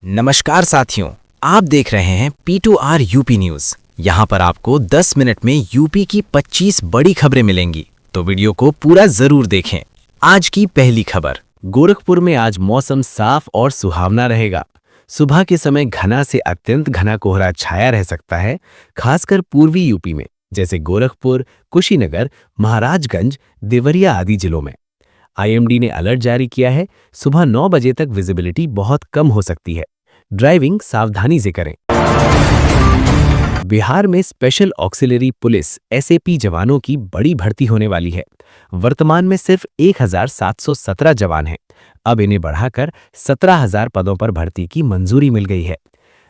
नमस्कार साथियों, आप देख रहे हैं P2R यूपी न्यूज। यहाँ पर आपको 10 मिनट में यूपी की 25 बड़ी खबरें मिलेंगी, तो वीडियो को पूरा जरूर देखें। आज की पहली खबर। गोरखपुर में आज मौसम साफ और सुहावना रहेगा। सुबह के समय घना से अत्यंत घना कोहरा छाया रह सकता है, खासकर पूर्वी यूपी में, जैसे गोरखपुर, कुशीनगर, महाराजगंज, देवरिया आदि जिलों में। आईएमडी ने अलर्ट जारी किया है, सुबह 9 बजे तक विजिबिलिटी बहुत कम हो सकती है। ड्राइविंग सावधानी से करें। बिहार में स्पेशल ऑक्सिलरी पुलिस एसएपी जवानों की बड़ी भर्ती होने वाली है। वर्तमान में सिर्फ 1717 जवान हैं। अब इन्हें बढ़ाकर 17,000 पदों पर भर्ती की मंजूरी मिल गई है।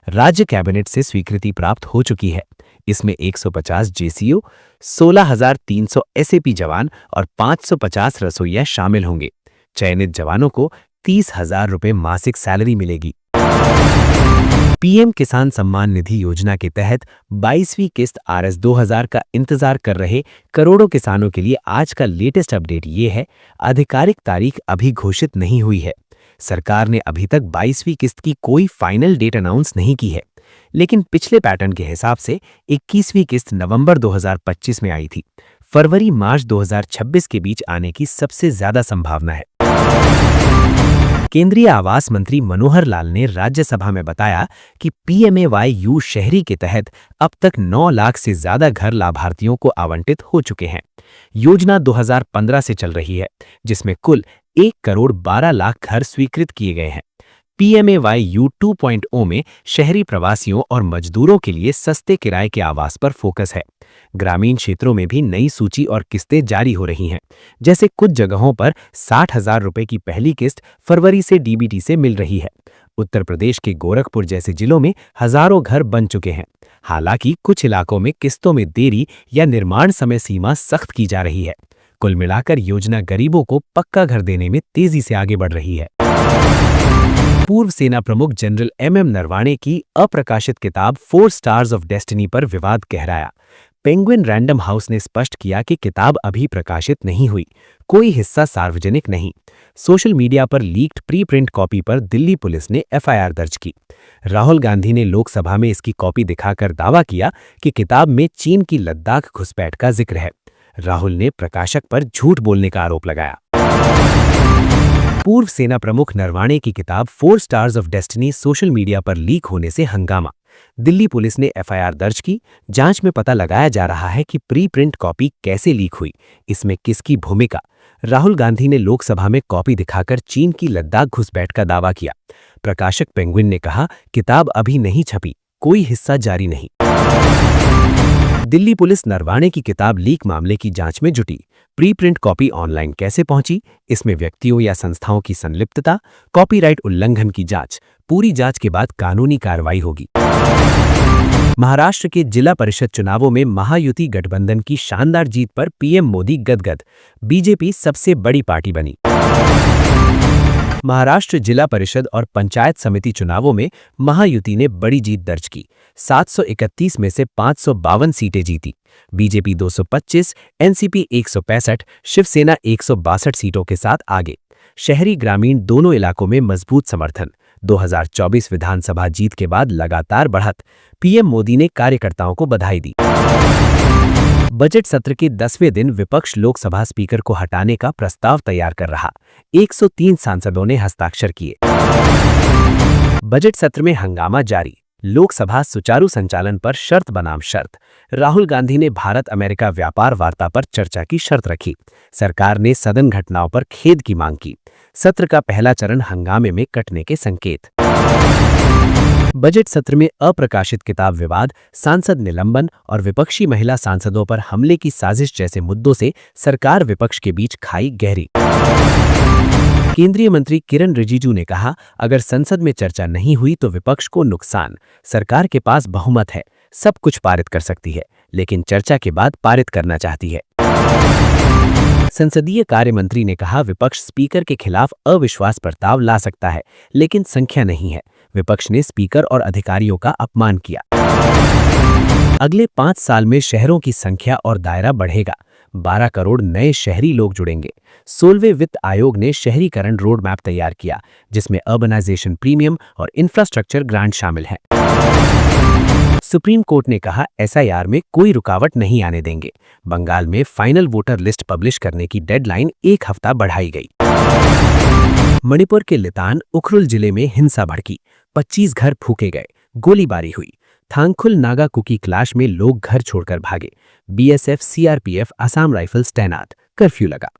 राज्य कैबिनेट से स्वीकृति प्राप्त हो चुकी है। इसमें 150 जेसीओ, 16,300 एसएपी जवान और 550 रसोइया शामिल होंगे। चयनित जवानों को 30,000 रुपये मासिक सैलरी मिलेगी। पीएम किसान सम्मान निधि योजना के तहत 22वीं किस्त RS 2000 का इंतजार कर रहे करोड़ों किसानों के लिए आज का लेटेस्ट अपडेट ये है, आधिकारिक तारीख अभी घोषित नहीं हुई है। सरकार ने अभी तक 22वीं किस्त की कोई फाइनल डेट अनाउंस नहीं की है, लेकिन पिछले पैटर्न के हिसाब से 21वीं किस्त नवंबर 2025 में आई थी। फरवरी-मार्च 2026 के बीच आने की सबसे ज्यादा संभावना है। केंद्रीय आवास मंत्री मनोहर लाल ने राज्यसभा में बताया कि PMAY-U शहरी के तहत अब तक 9 लाख से ज्यादा घर लाभार्थियों को आवंटित हो चुके हैं। योजना 2015 से चल रही है, जिसमें कुल 1 करोड़ 12 लाख घर स्वीकृत किए गए हैं। PMAY-U 2.0 में शहरी प्रवासियों और मजदूरों के लिए सस्ते किराए के आवास पर फोकस है। ग्रामीण क्षेत्रों में भी नई सूची और किस्तें जारी हो रही हैं, जैसे कुछ जगहों पर 60,000 रुपए की पहली किस्त फरवरी से DBT से मिल रही है। उत्तर प्रदेश के गोरखपुर जैसे जिलों में हजारों घर बन चुके हैं। हालांकि कुछ इलाकों में किस्तों में देरी या निर्माण समय सीमा सख्त की जा रही है। कुल मिलाकर योजना गरीबों को पक्का घर देने में तेजी से आगे बढ़ रही है। पूर्व सेना प्रमुख जनरल MM नरवाणे की अप्रकाशित किताब 4 स्टार्स ऑफ डेस्टिनी पर विवाद गहराया। पेंगुइन रैंडम हाउस ने स्पष्ट किया कि किताब अभी प्रकाशित नहीं हुई, कोई हिस्सा सार्वजनिक नहीं। सोशल मीडिया पर लीक्ड प्री प्रिंट कॉपी पर दिल्ली पुलिस ने FIR दर्ज की। राहुल गांधी ने लोकसभा में इसकी कॉपी दिखाकर दावा किया कि किताब में चीन की लद्दाख घुसपैठ का जिक्र है। राहुल ने प्रकाशक पर झूठ बोलने का आरोप लगाया। पूर्व सेना प्रमुख नरवाणे की किताब 4 stars of destiny social media पर लीक होने से हंगामा। दिल्ली पुलिस ने FIR दर्ज की। जांच में पता लगाया जा रहा है कि प्री प्रिंट कॉपी कैसे लीक हुई, इसमें किसकी भूमिका। राहुल गांधी ने लोकसभा में कॉपी दिखाकर चीन की लद्दाख घुसपैठ का दावा किया। प्रकाशक पेंगुइन ने कहा, किताब अभी नहीं छपी, कोई हिस्सा जारी नहीं। दिल्ली पुलिस नरवाणे की किताब लीक मामले की जांच में जुटी। प्री प्रिंट कॉपी ऑनलाइन कैसे पहुंची, इसमें व्यक्तियों या संस्थाओं की संलिप्तता, कॉपीराइट उल्लंघन की जांच। पूरी जांच के बाद कानूनी कार्रवाई होगी। महाराष्ट्र के जिला परिषद चुनावों में महायुति गठबंधन की शानदार जीत पर PM मोदी गदगद। बीजेपी सबसे बड़ी पार्टी बनी। महाराष्ट्र जिला परिषद और पंचायत समिति चुनावों में महायुति ने बड़ी जीत दर्ज की। 731 में से 552 सीटें जीती। बीजेपी 225, एनसीपी 165, शिवसेना 162 सीटों के साथ आगे। शहरी ग्रामीण दोनों इलाकों में मजबूत समर्थन। 2024 विधानसभा जीत के बाद लगातार बढ़त। PM मोदी ने कार्यकर्ताओं को बधाई दी। बजट सत्र के 10वें दिन विपक्ष लोकसभा स्पीकर को हटाने का प्रस्ताव तैयार कर रहा। 103 सांसदों ने हस्ताक्षर किए। बजट सत्र में हंगामा जारी। लोकसभा सुचारू संचालन पर शर्त बनाम शर्त। राहुल गांधी ने भारत अमेरिका व्यापार वार्ता पर चर्चा की शर्त रखी। सरकार ने सदन घटनाओं पर खेद की मांग की। सत्र का पहला चरण हंगामे में कटने के संकेत। बजट सत्र में अप्रकाशित किताब विवाद, सांसद निलंबन और विपक्षी महिला सांसदों पर हमले की साजिश जैसे मुद्दों से सरकार विपक्ष के बीच खाई गहरी। केंद्रीय मंत्री किरण रिजिजू ने कहा, अगर संसद में चर्चा नहीं हुई तो विपक्ष को नुकसान। सरकार के पास बहुमत है, सब कुछ पारित कर सकती है, लेकिन चर्चा के बाद पारित करना चाहती है। संसदीय कार्य मंत्री ने कहा, विपक्ष स्पीकर के खिलाफ अविश्वास प्रस्ताव ला सकता है, लेकिन संख्या नहीं है। विपक्ष ने स्पीकर और अधिकारियों का अपमान किया। अगले 5 साल में शहरों की संख्या और दायरा बढ़ेगा। 12 करोड़ नए शहरी लोग जुड़ेंगे। 16वें वित्त आयोग ने शहरीकरण रोड मैप तैयार किया, जिसमें अर्बनाइजेशन प्रीमियम और इंफ्रास्ट्रक्चर ग्रांट शामिल हैं। सुप्रीम कोर्ट ने कहा एसआईआर में कोई रुकावट नहीं आने देंगे। बंगाल में फाइनल वोटर लिस्ट पब्लिश करने की डेडलाइन 1 हफ्ता बढ़ाई गई। मणिपुर के लितान उखरुल जिले में हिंसा भड़की, 25 घर फूके गए, गोलीबारी हुई। थांगखुल नागा कुकी क्लैश में लोग घर छोड़कर भागे। बीएसएफ, सीआरपीएफ, असम राइफल्स तैनात, कर्फ्यू लगा।